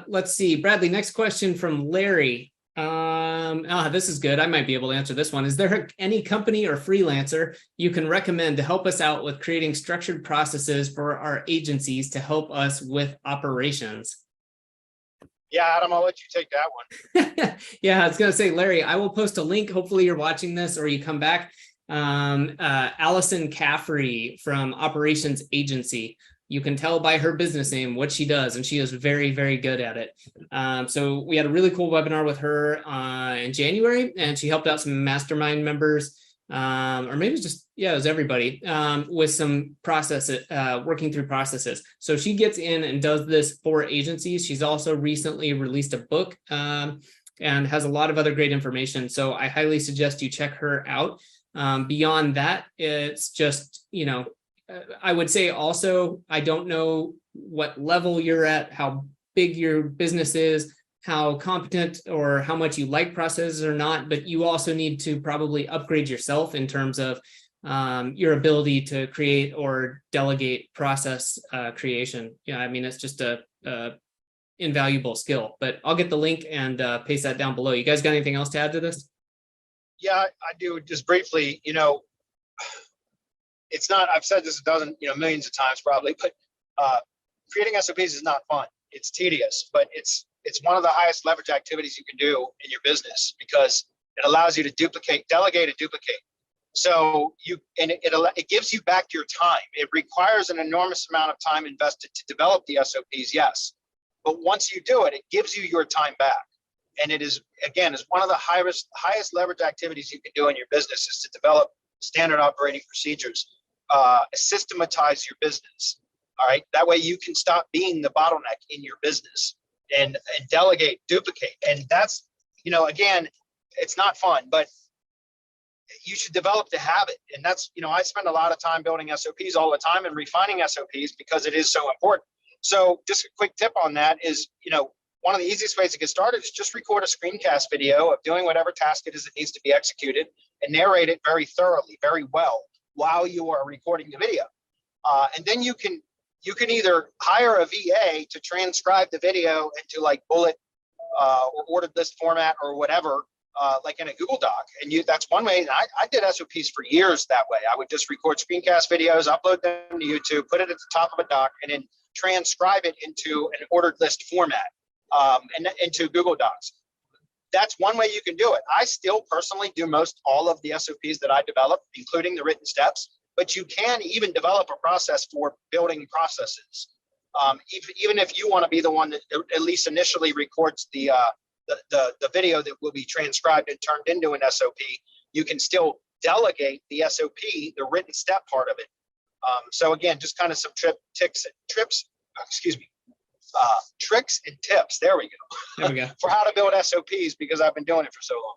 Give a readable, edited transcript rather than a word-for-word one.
let's see, Bradley, next question from Larry. This is good. I might be able to answer this one. Is there any company or freelancer you can recommend to help us out with creating structured processes for our agencies to help us with operations? Yeah, Adam, I'll let you take that one. Yeah, I was going to say, Larry, I will post a link. Hopefully you're watching this or you come back. Allison Caffrey from Operations Agency. You can tell by her business name what she does, and she is very, very good at it. So we had a really cool webinar with her in January, and she helped out some mastermind members, or maybe just, yeah, it was everybody, with some working through processes. So she gets in and does this for agencies. She's also recently released a book and has a lot of other great information. So I highly suggest you check her out. Beyond that, it's just, I would say also, I don't know what level you're at, how big your business is, how competent or how much you like processes or not, but you also need to probably upgrade yourself in terms of your ability to create or delegate process creation. Yeah, I mean, it's just a invaluable skill, but I'll get the link and paste that down below. You guys got anything else to add to this? Yeah, I do. Just briefly, it's not, I've said this a dozen, millions of times probably, but creating SOPs is not fun. It's tedious, but it's one of the highest leverage activities you can do in your business because it allows you to delegate and duplicate. So it gives you back your time. It requires an enormous amount of time invested to develop the SOPs, yes. But once you do it, it gives you your time back. And it is, again, is one of the highest leverage activities you can do in your business is to develop standard operating procedures, systematize your business. All right. That way you can stop being the bottleneck in your business and delegate, duplicate. And that's, again, it's not fun, but you should develop the habit. And that's, I spend a lot of time building SOPs all the time and refining SOPs because it is so important. So just a quick tip on that is, one of the easiest ways to get started is just record a screencast video of doing whatever task it is that needs to be executed and narrate it very thoroughly, very well while you are recording the video. And then you can either hire a VA to transcribe the video into like bullet or ordered list format or whatever, like in a Google Doc. And that's one way. And I did SOPs for years that way. I would just record screencast videos, upload them to YouTube, put it at the top of a doc, and then transcribe it into an ordered list format. And into Google Docs. That's one way you can do it. I still personally do all of the SOPs that I develop, including the written steps, but you can even develop a process for building processes. Even if you want to be the one that at least initially records the video that will be transcribed and turned into an SOP, you can still delegate the SOP, the written step part of it. So again, just kind of some tricks and tips. There we go. There we go. For how to build SOPs because I've been doing it for so long.